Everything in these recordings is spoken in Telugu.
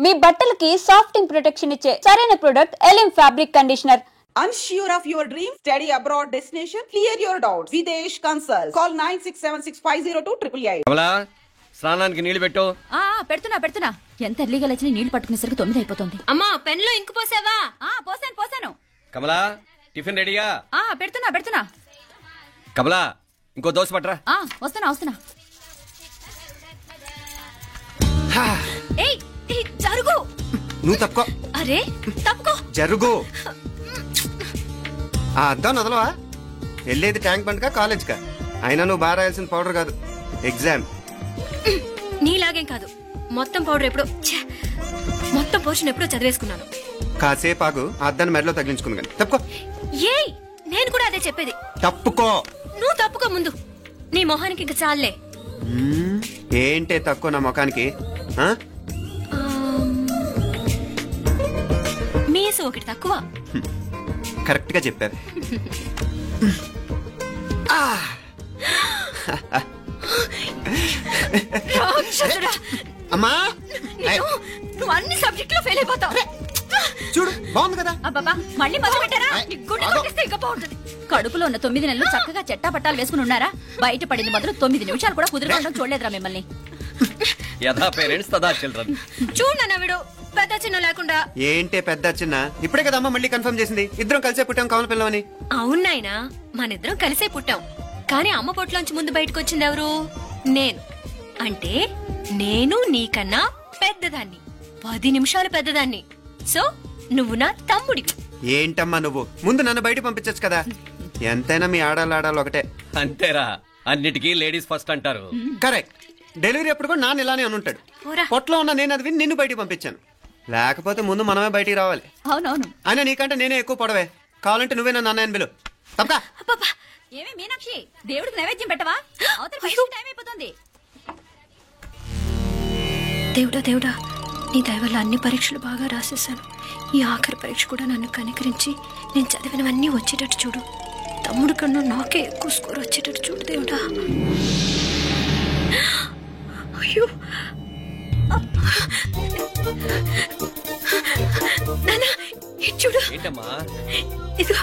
మీ బట్టలకి సాఫ్టింగ్ ప్రొటెక్షన్ ఇచ్చే సరైన ప్రొడక్ట్ ఎలిమ్ fabric conditioner. Unsure of your dream? Study abroad destination? Clear your doubts. Videsh Consult. Call 9676502888. కమలా స్నానానికి నీళ్లు పెట్టు. పెడుతున్నా. ఎంత ఎర్లీగా లేచిన నీళ్లు పట్టుకునేసరికి 9 అయిపోతుంది. అమ్మా పెన్లో ఇంకు పోసావా? పోసాను. కమలా టిఫిన్ రెడీగా? పెడుతున్నా. కమలా ఇంకో దోశ పట్టరా. వస్తున్నా. జరుగు. నువ్వు తప్పుకో. అరే తప్పుకో. జరుగు. అద్దం వదలవా? వెళ్ళేది ట్యాంక్ బండ్ కా కాలేజ్ కా? అయినా నువ్వు బాగా రాయాల్సిన పౌడర్ కాదు, ఎగ్జామ్. నీలాగేం కాదు, మొత్తం పౌడర్ ఎప్పుడో మొత్తం పోర్షన్ ఎప్పుడో చదివేసుకున్నాను. కాసేపు ఆగు, అద్దాన్ని మెడలో తగిలించుకుంది కానీ. తప్పుకో. ఏయ్ నేను కూడా అదే చెప్పేది. తప్పుకో. నువ్వు తప్పుకో ముందు. నీ మొహానికి ఇంకా చాలే. ఏంటే తక్కువ నా ముఖానికి? మీసు ఒకటి తక్కువ. కరెక్ట్ గా చెప్పారు. అమ్మా నువ్వు అన్ని సబ్జెక్టులో ఫెయిల్ అయిపోతావు. చూడు బాగుంది కదా. అబ్బా మళ్ళీ మొదలు పెట్టారా? ఇంకా బాగుంటుంది. కడుపులో ఉన్న 9 నెలలు చక్కగా చెట్టా పట్టాలు వేసుకుని ఉన్నారా? బయట పడింది మొదలు 9 నిమిషాలు కూడా కుదురుకోవడం చూడలేదురా మిమ్మల్ని. యథా పేరెంట్స్ తదా చిల్డ్రన్. చూడు నవ్విడు పెద్ద చిన్న లేకుండా. ఏంటే పెద్ద చిన్న? ఇప్పుడే కదా అమ్మ మళ్ళీ కన్ఫర్మ్ చేసింది ఇద్దరం కలిసే పుట్టాం కావాలి పిల్లవని. అవునాయినా మనిద్దరం కలిసే పుట్టాం, కానీ అమ్మ పొట్లోంచి ముందు బయటకు వచ్చింది ఎవరు? నేను. అంటే నేను నీకన్నా పెద్దదాన్ని, 10 నిమిషాలు పెద్దదాన్ని. సో నువ్వు నా తమ్ముడి. ఏంటమ్మా నువ్వు? ముందు నన్ను బయట పంపించచ్చు కదా. ఎంతైనా మీ ఆడాలు ఒకటే. అంతేరా, అన్నిటికీ లేడీస్ ఫస్ట్ అంటారు. కరెక్ట్. డెలివరీ అప్పుడు కూడా నాన్న ఇలానే అనుంటాడు. పొట్లో ఉన్న నేను అది విని నిన్ను బయటికి పంపించాను. లేకపోతే ముందు మనమే బయటికి రావాలి. అవునవును. అయినా నీకంటే నేనే ఎక్కువ పొడవే. కావాలంటే నువ్వే నన్ను అన్నయ్యను పిలు. తప్ప. ఏమి మీనాక్షి, దేవుడికి నైవేద్యం పెట్టవా? టైం అయిపోతుంది. దేవుడా నీ దయ వల్ల అన్ని పరీక్షలు బాగా రాసేసాను. ఈ ఆఖరి పరీక్ష కూడా నన్ను కనికరించి నేను చదివినవన్నీ వచ్చేటట్టు చూడు. తమ్ముడు కన్నా నాకే ఎక్కువ స్కోర్ వచ్చేటట్టు చూడు దేవుడా. అయ్యో నాన్న చూడు. ఏంటమ్మా? ఇదిగో.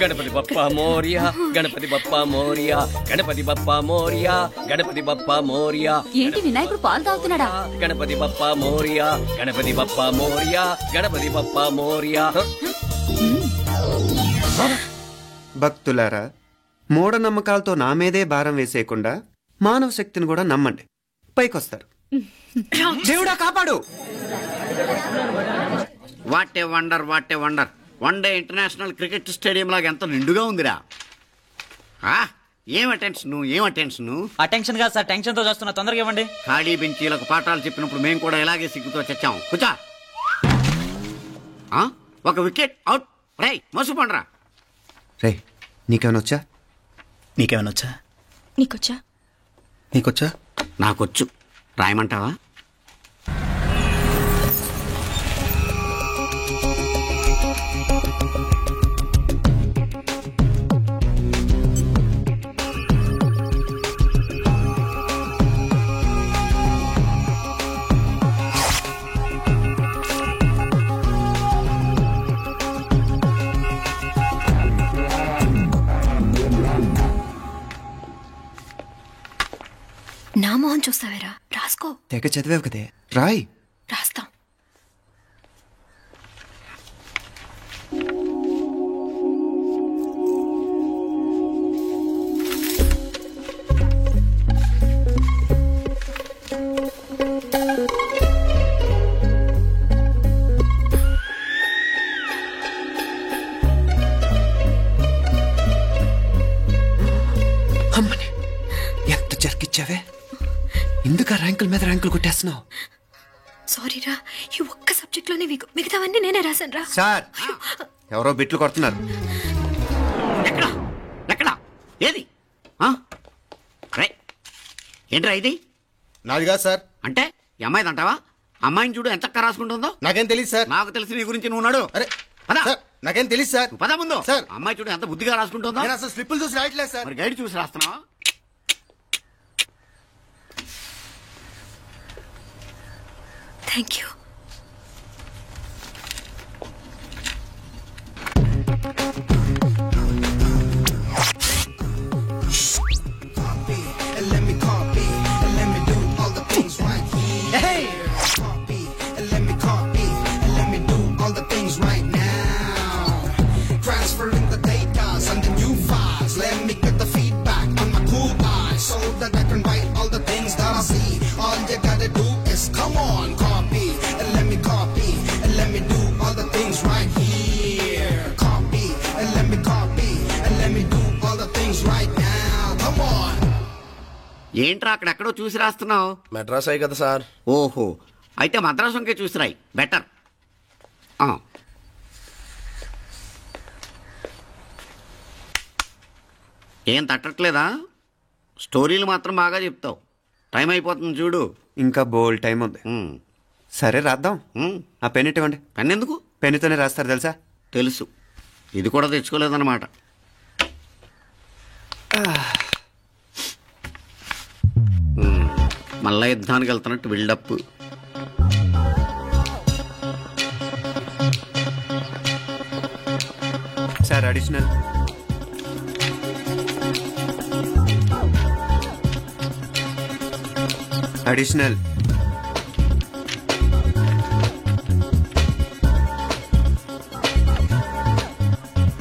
గణపతి బప్పా మోరియా, గణపతి బప్పా మోరియా, గణపతి బప్పా మోరియా, గణపతి బప్పా మోరియా. ఏంటి వినాయకుడు పాలు తాగుతున్నాడా? గణపతి బప్పా మోరియా, గణపతి బప్పా మోరియా, గణపతి బప్పా మోరియా. భక్తులారా, మూఢనమ్మకాలతో నా మీదే భారం వేసేయకుండా మానవ శక్తిని కూడా నమ్మండి, పైకొస్తారు. దేవుడా కాపాడు. What a wonder, what a wonder. One day international cricket stadium లాగా ఎంత నిండుగా ఉందిరా. ఏం అటెన్షన్? అటెన్షన్ కాదు సార్, టెన్షన్ తో చూస్తున్నా. తొందరగా ఇవ్వండి. ఖాళీ బెంచీలకు పాఠాలు చెప్పినప్పుడు మేము కూడా ఇలాగే సిగ్గుతో చచ్చాం. కూర్చో. ఒక వికెట్ అవుట్. రై మసు పండరా. రే నీకేమైనా వచ్చా? నీకొచ్చా? నాకొచ్చు. రాయమంటావా? నా మొహం చూస్తావేరా? రాసుకో. తెగ చదివావు కదే, రాయ్. రాస్తాం. అమ్మని ఎంత జరికిచ్చావే. ఎందుకు ర్యాంకుల మీద ర్యాంకులు కొట్టేస్తున్నావు? సారీరా, ఈ ఒక్క సబ్జెక్ట్ లోనే మిగతావన్నీ నేనే రాశాను రా. సార్ ఎవరో బిట్లు కొడుతున్నారు. ఎక్కడా? ఏది? ఏంట్రా ఇది? నాది కాదు సార్. అంటే ఈ అమ్మాయిది అంటావా? అమ్మాయిని చూడు ఎంత రాసుకుంటుందో. నాకేం తెలియదు సార్. నాకు తెలిసి నీ గురించి నువ్వు నాడు. అరే నాకేం తెలియదు సార్. పద ముందు. సార్ అమ్మాయి చూడు ఎంత బుద్ధిగా రాసుకుంటుందో. నేను అసలు స్లిప్పులు చూసి రాయట్లేదు సార్. మరి గైడ్ చూసి రాస్తున్నావా? Thank you. ఏంట్రా అక్కడెక్కడో చూసి రాస్తున్నావు? మెడ్రాస్ అయ్యి కదా సార్. ఓహో, అయితే మద్రాసు వంకే చూసి రాయి, బెటర్. ఏం తట్టట్లేదా? స్టోరీలు మాత్రం బాగా చెప్తావు. టైం అయిపోతుంది చూడు. ఇంకా బోల్ టైం ఉంది. సరే రాద్దాం. ఆ పెన్ ఇవ్వండి. పెన్ ఎందుకు? పెన్నుతోనే రాస్తారు తెలుసా? తెలుసు. ఇది కూడా తెచ్చుకోలేదన్నమాట. మళ్ళా యుద్ధానికి వెళ్తున్నట్టు బిల్డప్. Sir additional. అడిషనల్.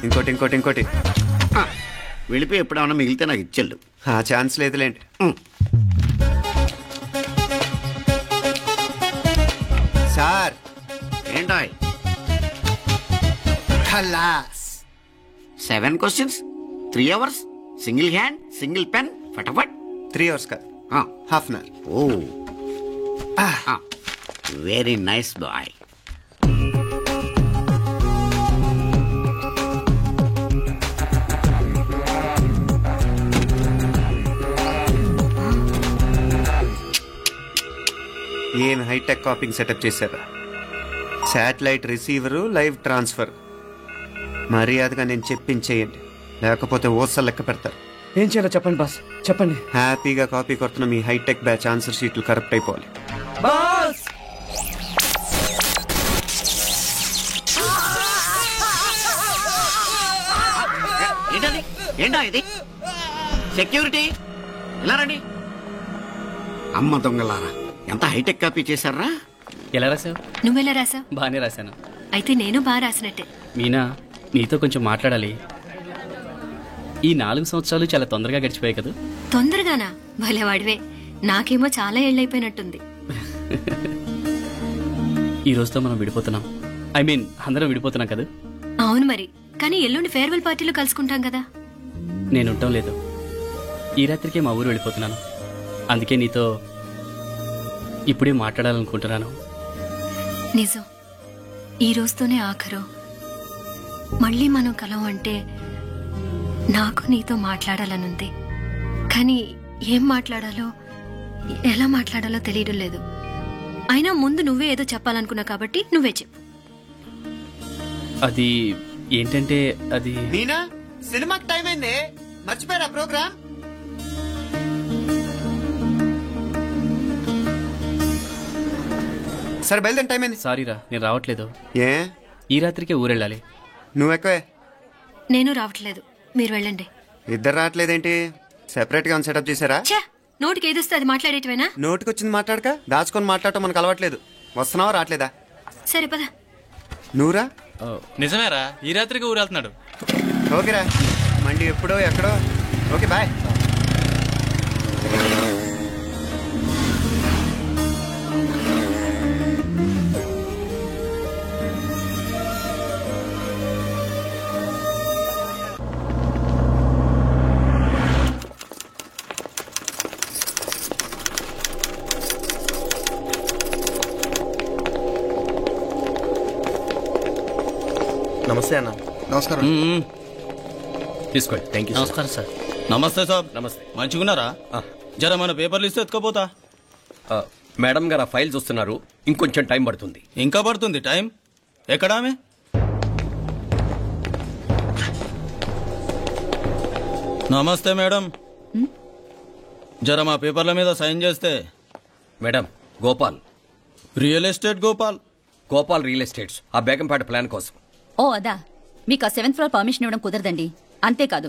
ఇంకోటి ఇంకోటి ఇంకోటి. వెళ్ళిపోయి ఎప్పుడేమన్నా మిగిలితే నాకు ఇచ్చేళ్ళు. ఆ ఛాన్స్ లేదులేండి. సార్ ఏంటాయ్? ఖలాస్. 7 questions, 3 hours, single hand, single pen, ఫటాఫట్. 3 hours కాదు, హాఫ్ అన్ అవర్. ఓ, వెరీ నైస్ బాయ్. ఏం హైటెక్ కాపింగ్ సెటప్ చేశారా? Satellite receiver, live transfer. మర్యాదగా నేను చెప్పించేయండి, లేకపోతే ఓసలు లెక్క పెడతారు. ఏం చేయాలో చెప్పండి బాస్, చెప్పండి. హ్యాపీగా కాపీ కొడుతున్న మీ హైటెక్ బ్యాచ్ ఆన్సర్ షీట్లు కరెక్ట్ అయిపోవాలి. బాస్ ఏంటది? ఏంటా ఇది? సెక్యూరిటీ ఇలా రండి. అమ్మ దొంగలారా, ఎంత హైటెక్ కాపీ చేశారా? ఎలా రాసావు? నువ్వెలా రాసావు? బాగానే రాశాను. అయితే నేను బాగా రాసినట్టే. మీనా, నీతో కొంచెం మాట్లాడాలి. ఈ 4 సంవత్సరాలు చాలా తొందరగా గడిచిపోయాయి కదా? తొందరగానా? భలేవాడివే. నాకేమో చాలా ఏళ్ళైపోయినట్టుంది. ఈ రోజుతో మనం విడిపోతున్నాం. ఐ మీన్ అందరం విడిపోతున్నాం కదా? అవును మరి, కానీ ఎల్లుండి ఫేర్వెల్ పార్టీలో కలుసుకుంటాం కదా. నేను ఉండటం లేదు. ఈ రాత్రికే మా ఊరు వెళ్ళిపోతున్నాను. అందుకే నీతో ఇప్పుడే మాట్లాడాలనుకుంటున్నాను. నిజం, ఈ రోజుతోనే ఆఖరు. మళ్ళీ మనం కలవం అంటే నాకు నీతో మాట్లాడాలనుంది. కానీ ఏం మాట్లాడాలో, ఎలా మాట్లాడాలో తెలియడం లేదు. అయినా ముందు నువ్వే ఏదో చెప్పాలనుకున్నా కాబట్టి నువ్వే చెప్పు. అది ఏంటంటే, అది మీనా, సినిమాకి టైం అయింది, మర్చిపోయారా ప్రోగ్రామ్? సరే బయలుదేరి, టైం అయింది. సారీరా, నేను రావట్లేదు. ఏ? ఈ రాత్రికే ఊరెళ్ళాలి. నువ్వు ఎక్కువే. నేను రావట్లేదు, మీరు వెళ్ళండి. ఇద్దరు రావట్లేదేంటి? సెపరేట్ గా సెటప్ చేశారా? ఛే, నోటికి ఏదొస్తే అది మాట్లాడేటివేనా? నోటికి వచ్చింది మాట్లాడక దాచుకొని మాట్లాడటం మనకు అలవాట్లేదు. వస్తున్నావా రావట్లేదా? సరే పద. నువ్వురా. నిజమేరా, ఈ రాత్రికి ఊరు వెళ్తున్నాడు. ఓకేరా, మండి ఎప్పుడో ఎక్కడో. Okay bye. నమస్తే అన్న. నమస్కారం. తీసుకోండి. Thank you. నమస్కారం సార్. నమస్తే సార్. నమస్తే. మంచిగున్నారా? జర మన పేపర్లు ఇస్తే ఎత్తుకోపోతా. మేడం గారు ఆ ఫైల్ చూస్తున్నారు, ఇంకొంచెం టైం పడుతుంది. ఇంకా పడుతుంది టైం? ఎక్కడా ఆమె? నమస్తే మేడం, జర మా పేపర్ల మీద సైన్ చేస్తే. Madam, Gopal real estate Gopal. Gopal real estates, ఆ బేగంపేట ప్లాన్ కోసం. ఓ అదా, మీకు ఆ 7th ఫ్లోర్ పర్మిషన్ ఇవ్వడం కుదరదండి. అంతేకాదు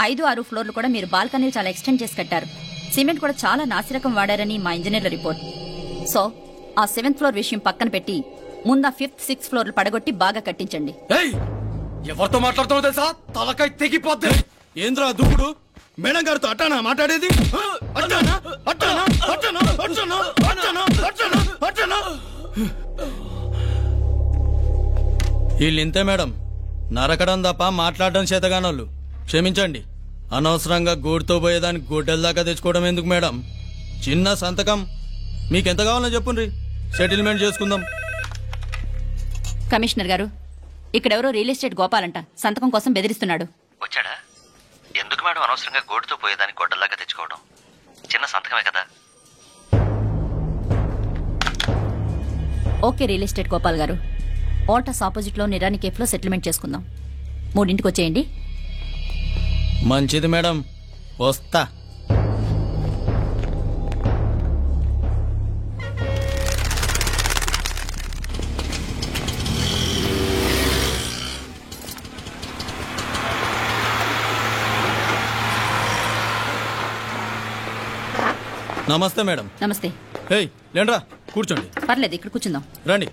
5-6 ఫ్లోర్లు కూడా మీరు బాల్కనీలు చాలా ఎక్స్టెండ్ చేసి కట్టారు. సిమెంట్ కూడా చాలా నాసిరకం వాడారని మా ఇంజనీర్ల రిపోర్ట్. సో ఆ 7th ఫ్లోర్ విషయం పక్కన పెట్టి ముందు ఆ 5th, 6th ఫ్లోర్లు పడగొట్టి బాగా కట్టించండి. ఎవరితో మాట్లాడుతున్నావు తెలుసా? తలకాయ తెగిపోద్ది. ఏంద్రా దూకుడు? మేడం గారితో అట్టానా మాట్లాడేది? అట్టానా అట్టానా అట్టానా అట్టానా అట్టానా అట్టానా అట్టానా? వీళ్ళింతే మేడం, నరకడం తప్ప మాట్లాడడం చేతగానోళ్ళు. క్షమించండి, అనవసరంగా గూడుతో పోయేదానికి గొడ్డల దాకా తెచ్చుకోవడం ఎందుకు మేడం? చిన్న సంతకం మీకెంత కావాలో చెప్పుండ్రి, సెటిల్మెంట్ చేసుకుందాం. కమిషనర్ గారు, ఇక్కడెవరో రియల్ ఎస్టేట్ గోపాలంట సంతకం కోసం బెదిరిస్తున్నాడు. వచ్చాడా? ఎందుకు మేడం అనవసరంగా గోటుతో పోయేదానికి గొడ్డల్లాగా తెచ్చుకోవడం? చిన్న సంతకమే కదా. ఓకే రియల్ ఎస్టేట్ గోపాల్ గారు, ఆల్టాస్ ఆపోజిట్ లో నిరాని కేఫ్ లో సెటిల్మెంట్ చేసుకుందాం. 3ంటికి వచ్చేయండి. మంచిది మేడం, వస్తా. నమస్తే మేడం. నమస్తే. హేయ్ లేండ్రా, కూర్చోండి. పర్లేదు, ఇక్కడ కూర్చుందాం. రండి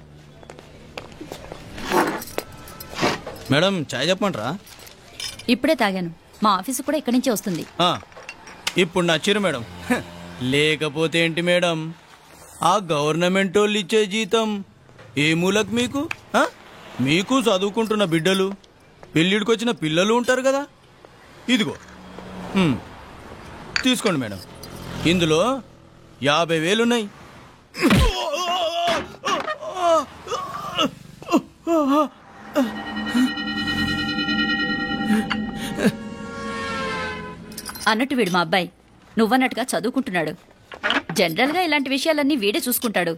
మేడం, చాయ్ చెప్పమంటారా? ఇప్పుడే తాగాను. మా ఆఫీసు కూడా ఇక్కడి నుంచే వస్తుంది. ఇప్పుడు నచ్చిరు మేడం. లేకపోతే ఏంటి మేడం, ఆ గవర్నమెంట్ వాళ్ళు ఇచ్చే జీతం ఏ మూలకు మీకు? మీకు చదువుకుంటున్న బిడ్డలు, పెళ్ళిడికొచ్చిన పిల్లలు ఉంటారు కదా. ఇదిగో తీసుకోండి మేడం, ఇందులో 50,000 ఉన్నాయి. అన్నట్టు వీడు మా అబ్బాయి నువ్వన్నట్టుగా చదువుకుంటున్నాడు. జనరల్ గా ఇలాంటి విషయాలన్నీ వీడే చూసుకుంటాడు.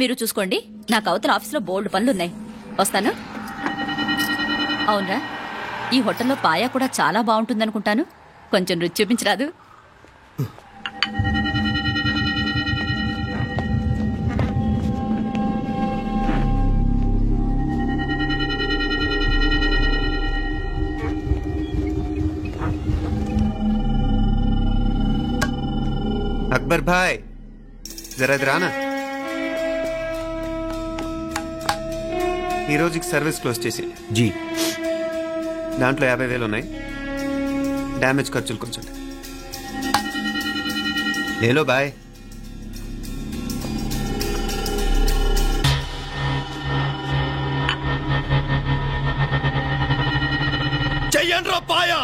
మీరు చూసుకోండి. నాకు అవతల ఆఫీసులో బోల్డ్ పనులున్నాయి. వస్తాను. అవునరా, ఈ హోటల్లో పాయా కూడా చాలా బాగుంటుందనుకుంటాను. కొంచెం రుచి చూపించరాదు? అక్బర్ భాయ్ జరా రానా. ఈ రోజుకి సర్వీస్ క్లోజ్ చేసి జీ. దాంట్లో 50,000 ఉన్నాయి. డ్యామేజ్ ఖర్చులు కొంచెం లేలో బాయ్. చెయ్యండి రా పాయా.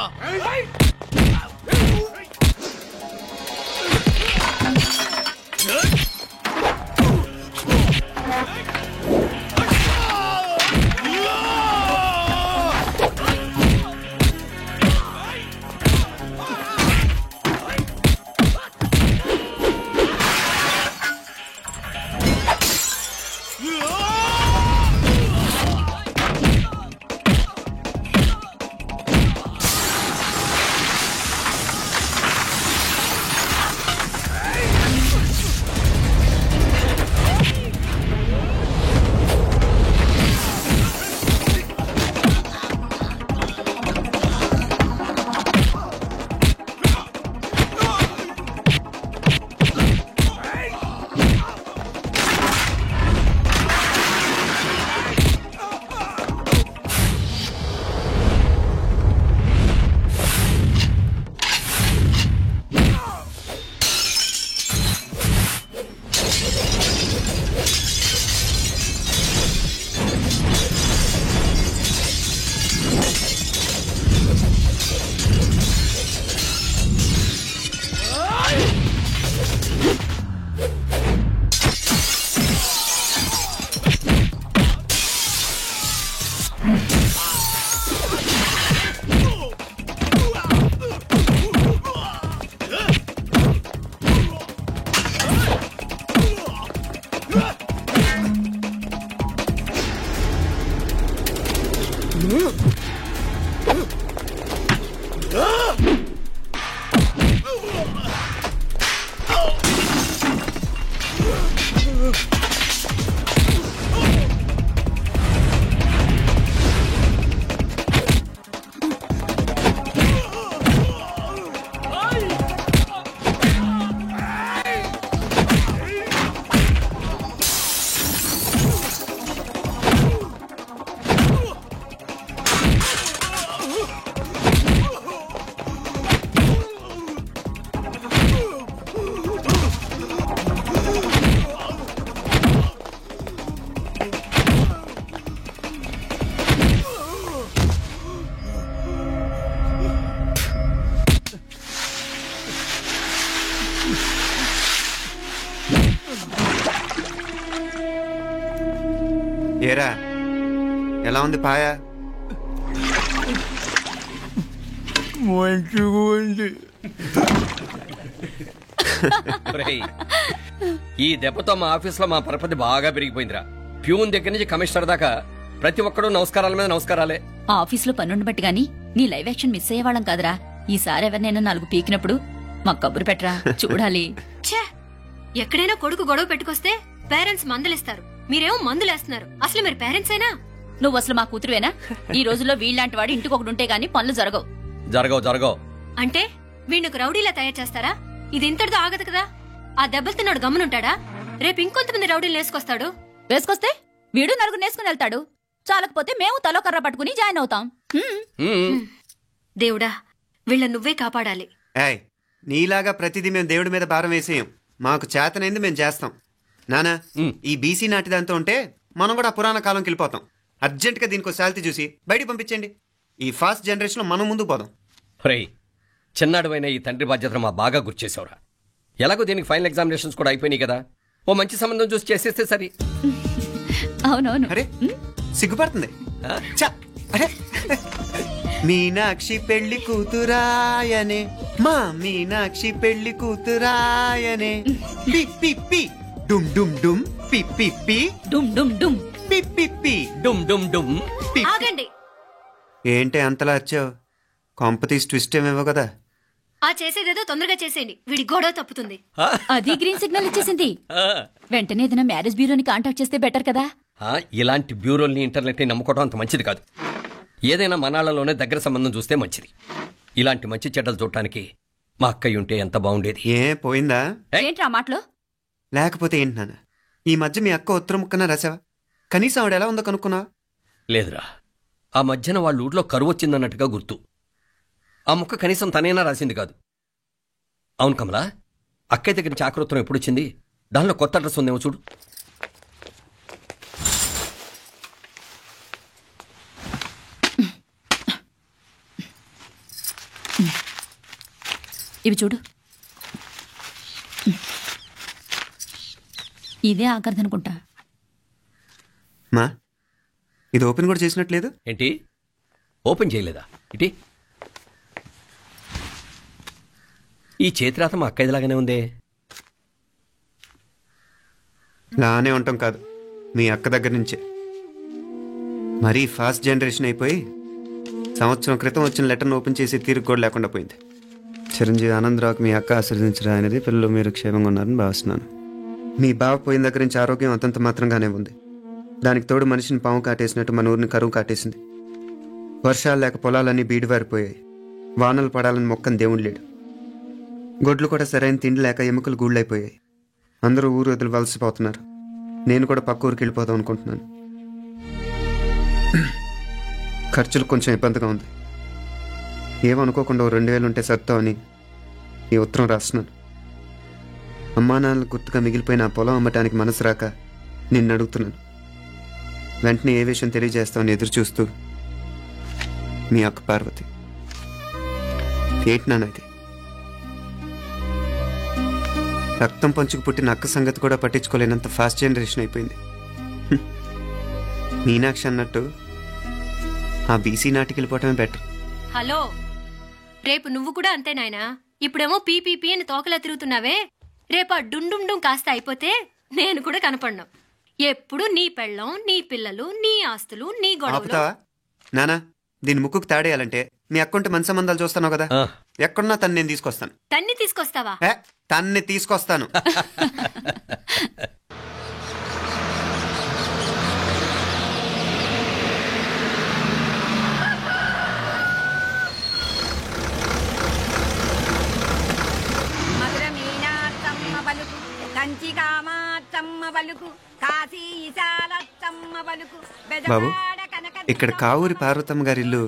ఏరా ఎలా ఉంది పాయ? మంచిగా ఉంది. ఈ దెబ్బతో మా ఆఫీస్ లో మా పరపతి బాగా పెరిగిపోయిందిరా. ప్యూన్ దగ్గర నుంచి కమిషనర్ దాకా ప్రతి ఒక్కడు నమస్కారాల మీద నమస్కారాలే. ఆ ఆఫీస్ లో పనుండి బట్టి గాని నీ లైవ్ యాక్షన్ మిస్ అయ్యేవాళ్ళం కాదురా. ఈసారి ఎవరినైనా 4 పీకినప్పుడు మాకు కబురు పెట్టరా, చూడాలి. ఛే, ఎక్కడైనా కొడుకు గొడవ పెట్టుకొస్తే పేరెంట్స్ మందులేస్తారు, మీరేమో మందులేస్తున్నారు. అసలు మీరు పేరెంట్స్ అయినా? నువ్వు అసలు మా కూతురువేనా? ఈ రోజుల్లో వీళ్ళంటి వాడు ఇంటికి ఒకటి ఉంటే గానీ పనులు జరగవు. జరగవు అంటే వీణ్ణకు రౌడీలా తయారు చేస్తారా? ఇది ఇంతటితో ఆగదు కదా. ఆ దెబ్బలు తిన్నాడు గమనుంటాడా? రేపు ఇంకొంతమంది రౌడీలు వేసుకొస్తాడు. వేసుకొస్తే వీడు 4 నేసుకుని వెళ్తాడు. చాలకపోతే మేము తలో కర్ర పట్టుకుని జాయిన్ అవుతాం. దేవుడా, వీళ్ళ నువ్వే కాపాడాలి. ఏయ్, నీలాగా ప్రతిదీ మేము దేవుడి మీద భారం వేసేయం. మాకు చేతనైంది మేము చేస్తాం. నానా, ఈ బీసీ నాటి దాంతో ఉంటే మనం కూడా పురాణ కాలంకి వెళ్ళిపోతాం. అర్జెంట్గా దీనికి శాలిటీ చూసి బయటికి పంపించండి. ఈ ఫాస్ట్ జనరేషన్లో మనం ముందుకు పోదాం. చిన్నాడువైన ఈ తండ్రి బాధ్యతను మా బాగా గుర్చేసావురా. ఎలాగో దీనికి ఫైనల్ ఎగ్జామినేషన్స్ కూడా అయిపోయినాయి కదా, ఓ మంచి సంబంధం చూసి చేసేస్తే సరి. అవునవును. అరే సిగ్గుపడుతుంది. అరే మీనాక్షి పెళ్లి కూతురాయనే, మా మీనాక్షి పెళ్లి కూతురాయనే. పి పి పి డుమ్ డుమ్ డుమ్ పి పి పి డుమ్ డుమ్ డుమ్ పి పి పి డుమ్ డుమ్ డుమ్. ఆగండి. ఏంటి అంతలా వచ్చావు? కాంపతీస్ ట్విస్ట్ ఏమేవో కదా. ఆ చేసేదేదో తొందరగా చేసేయండి, వీడి గొడవ తప్పుతుంది. అది గ్రీన్ సిగ్నల్ ఇచ్చేసింది. వెంటనే ఏదైనా మ్యారేజ్ బ్యూరోని కాంటాక్ట్ చేస్తే బెటర్ కదా. ఇలాంటి బ్యూరోల్ని ఇంటర్నెట్ని నమ్ముకోవడం అంత మంచిది కాదు. ఏదైనా మనాళ్ళలోనే దగ్గర సంబంధం చూస్తే మంచిది. ఇలాంటి మంచి చెడ్డలు చూడటానికి మా అక్కయ్య ఉంటే ఎంత బాగుండేది. ఏ పోయిందా? ఏంట్రా మాటలు? లేకపోతే ఏంటి నాన్న, ఈ మధ్య మీ అక్క ఉత్తరం ముక్కన రాసావా? కనీసం ఆవిడ ఎలా ఉందో కనుక్కున్నా? లేదురా, ఆ మధ్యన వాళ్ళ ఊర్లో కరువు వచ్చిందన్నట్టుగా గుర్తు. ఆ ముక్క కనీసం తనైనా రాసింది కాదు. అవును కమలా, అక్కయ్య దగ్గర నుంచి ఆకృతం ఎప్పుడు వచ్చింది? దానిలో కొత్త అడ్రస్ ఉందేమో చూడు. ఇవి చూడు. ఇదే ఆఖరిదనుకుంటా. మా ఇది ఓపెన్ కూడా చేసినట్లేదు. ఏంటి ఓపెన్ చేయలేదా? ఇటీ ఈ చేతిరాత మా అక్కయ్యలాగానే ఉందే. లానే ఉంటాం కాదు, మీ అక్క దగ్గర నుంచే. మరీ ఫాస్ట్ జనరేషన్ అయిపోయి సంవత్సరం క్రితం వచ్చిన లెటర్ను ఓపెన్ చేసి తీరుకు కూడా లేకుండా పోయింది. చిరంజీవి ఆనందరావుకి మీ అక్క ఆశీర్వదించరా అనేది, పిల్లలు మీరు క్షేమంగా ఉన్నారని భావిస్తున్నాను. మీ బావ పోయిన దగ్గర నుంచి ఆరోగ్యం అంతంత మాత్రంగానే ఉంది. దానికి తోడు మనిషిని పాము కాటేసినట్టు మన ఊరిని కరువు కాటేసింది. వర్షాలు లేక పొలాలన్నీ బీడివారిపోయాయి. వానలు పడాలని మొక్కని దేవుడు లేడు. గొడ్లు కూడా సరైన తిండి లేక ఎముకలు గూళ్ళైపోయాయి. అందరూ ఊరు వదిలి వలసిపోతున్నారు. నేను కూడా పక్క ఊరికి వెళ్ళిపోదాం అనుకుంటున్నాను. ఖర్చులు కొంచెం ఇబ్బందిగా ఉంది. ఏమనుకోకుండా 2000 ఉంటే సర్దామని ఈ ఉత్తరం రాస్తున్నాను. అమ్మా నాన్నలు గుర్తుగా మిగిలిపోయిన ఆ పొలం అమ్మటానికి మనసు రాక నిన్ను అడుగుతున్నాను. వెంటనే ఏ విషయం తెలియజేస్తామని ఎదురు చూస్తూ మీ అక్క పార్వతి. ఏంటి నాన్న ఇది? రక్తం పంచుకు పుట్టిన అక్క సంగతి కూడా పట్టించుకోలేనంత ఫాస్ట్ జనరేషన్ అయిపోయింది. మీనాక్షి అన్నట్టు ఆ బీసీ నాటికి వెళ్ళిపోవటమే బెటర్. హలో, రేపు నువ్వు కూడా అంతే నాయనా. ఇప్పుడేమో పీపీపీ అని తోకలా తిరుగుతున్నావే, రేపు ఆ డుండుండుం కాస్త అయిపోతే నేను కూడా కనపడను. ఎప్పుడు నీ పెళ్ళం, నీ పిల్లలు, నీ ఆస్తులు, నీ గొడవలు. ఆపుతావా నానా? దీని ముక్కుకు తాడేయాలంటే మీ అక్కంటే మంచి సంబంధాలు చూస్తాను కదా. ఎక్కడున్నా తను నేను తీసుకొస్తాను. తన్ని తీసుకొస్తావా? తన్ని తీసుకొస్తాను. బాబు, ఇక్కడ కావూరి పార్వతమ్మ గారి ఇల్లు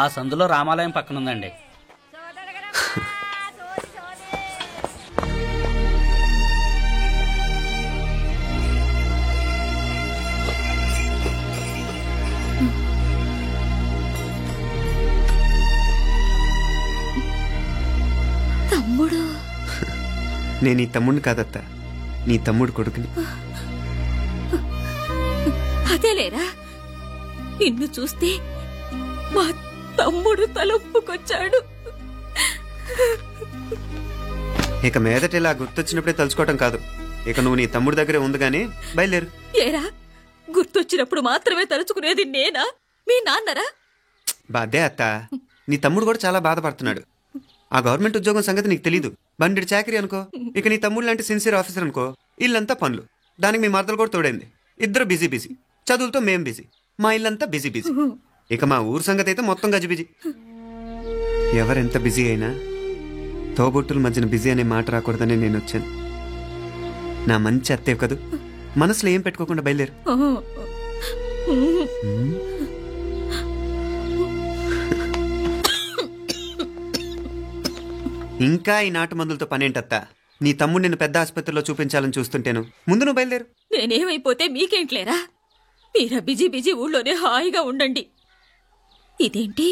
ఆ సందులో రామాలయం పక్కనుందండి. తమ్ముడు నేను నీ తమ్ముడిని కాదత్త, నీ తమ్ముడు కొడుకుని. అదేలేరా, నిన్ను చూస్తే మా తమ్ముడు తలొప్పుకొచ్చాడు. ఇక మీదట ఇలా గుర్తొచ్చినప్పుడే తలుచుకోవటం కాదు. ఇక నువ్వు నీ తమ్ముడి దగ్గరే ఉంది గానీ బయలుదేరు. ఏరా, గుర్తొచ్చినప్పుడు మాత్రమే తలుచుకునేది నేనా, మీ నాన్నరా? బాధే అత్త, నీ తమ్ముడు కూడా చాలా బాధపడుతున్నాడు. ఆ గవర్నమెంట్ ఉద్యోగం సంగతి నీకు తెలీదు. బండి చాకరీ అనుకో. ఇక నీ తమ్ముడు లాంటి సిన్సియర్ ఆఫీసర్ అనుకో. ఇల్లంతా పనులు, దానికి మీ మరదలు కూడా తోడైంది. ఇద్దరు బిజీ బిజీ, చదువులతో మేం బిజీ, మా ఇల్లంతా బిజీ బిజీ. ఇక మా ఊరు సంగతి అయితే మొత్తం గజిబిజీ. ఎవరెంత బిజీ అయినా తోబొట్టుల మధ్యన బిజీ అనే మాట రాకూడదని నేను వచ్చాను. నా మంచి అత్తేవి కదూ, మనసులో ఏం పెట్టుకోకుండా బయలుదేరు. ఇంకా ఈ నాటు మందులతో పనేంటత్తా? నీ తమ్ముడు నిన్ను పెద్ద ఆసుపత్రిలో చూపించాలని చూస్తుంటేను. ముందు నువ్వు బయలుదేరు. నేనేమైపోతే మీకేంట్లేరా, మీరా బిజీ బిజీ ఊళ్ళోనే హాయిగా ఉండండి. ఇదేంటి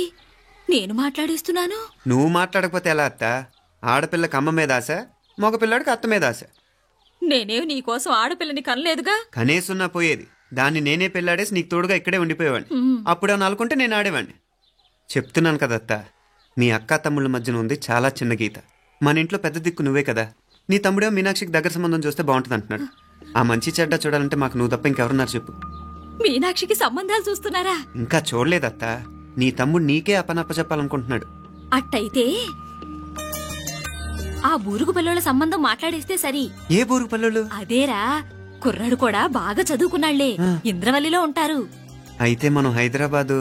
నేను మాట్లాడేస్తున్నాను? నువ్వు మాట్లాడకపోతే ఎలా అత్తా? ఆడపిల్లకి అమ్మ మీద ఆశ, మగపిల్లాడికి అత్త మీద ఆశ. నేనేం నీకోసం ఆడపిల్లని కనలేదుగా. కనేసున్నా పోయేది. దాన్ని నేనే పెళ్ళాడేసి నీకు తోడుగా ఇక్కడే ఉండిపోయేవాడిని. అప్పుడు అని అనుకుంటే నేను ఆడేవాడిని. చెప్తున్నాను కదత్తా, మీ అక్క తమ్ముళ్ళ మధ్యన ఉంది చాలా చిన్న గీత. మన ఇంట్లో పెద్ద దిక్కు నువ్వే కదా. నీ తమ్ముడే మీనాక్షికి దగ్గర సంబంధం చూస్తే బాగుంటుంది అంటున్నాడు. ఆ మంచి చెడ్డ చూడాలంటే మాకు నువ్వు తప్ప ఇంకెవరున్నారు చెప్పు? మీనాక్షికి సంబంధాలు చూస్తున్నారా? ఇంకా చూడలేదత్తా. నీ తమ్ముడు నీకే అపనప్ప చెప్పాలనుకుంటున్నాడు. అట్టయితే ఆ బూరుగు పిల్లల సంబంధం మాట్లాడేస్తే సరి. ఏ బూరుగు పిల్లలు? అదేరా, కుర్రాడు కూడా బాగా చదువుకున్నాళ్లే, ఇంద్రవల్లిలో ఉంటారు. అయితే మనం హైదరాబాదు.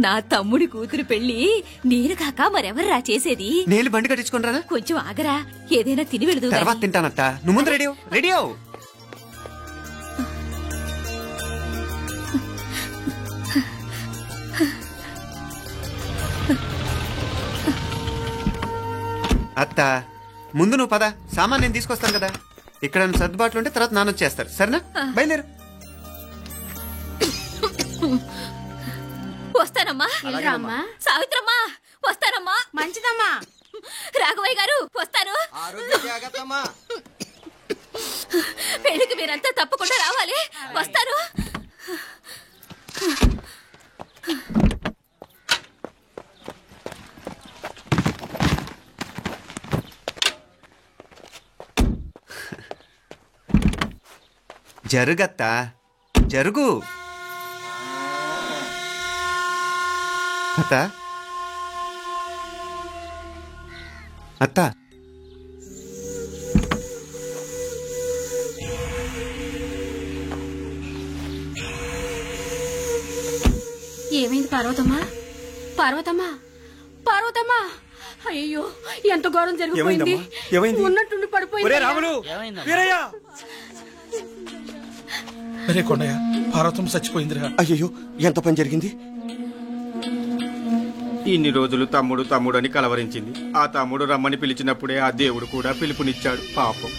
నా తమ్ముడి కూతురు పెళ్లి నేను కాక మరెవర్రా చేసేది? నేను బండి కట్టించుకుంటారా? కొంచెం ఆగరా, ఏదైనా తిని వెళదు. తర్వాత తింటానత్తా, నువ్వు ముందు రెడీ రెడీ అవు. అత్తా, ముందు నువ్వు పద, సామాన్ నేను తీసుకొస్తాను కదా. ఇక్కడ సర్దుబాట్లు ఉంటే తర్వాత నాన్న వచ్చేస్తారు. సరేనా? బయలుదేరు. వస్తానమ్మా. సావిత్రమ్మా వస్తానమ్మా. మంచిదమ్మా. రాఘవయ్య గారు వస్తాను. పెళ్లికి మీరంతా తప్పకుండా రావాలి. వస్తాను. జరుగత్తా, జరుగు. అత్తా, అత్తా, ఏమైంది పార్వతమ్మా? పార్వతమ్మా, పార్వతమ్మా, అయ్యో ఎంత ఘోరం జరిగిపోయింది. ఉన్నట్టుండి పడిపోయింది. అరే కొండయ్య, పార్వతమ్మ చచ్చిపోయిందిరా. అయ్యో, ఎంత పని జరిగింది? ఇన్ని రోజులు తమ్ముడు తమ్ముడు అని కలవరించింది. ఆ తమ్ముడు రమ్మని పిలిచినప్పుడే ఆ దేవుడు కూడా పిలుపునిచ్చాడు. పాపం.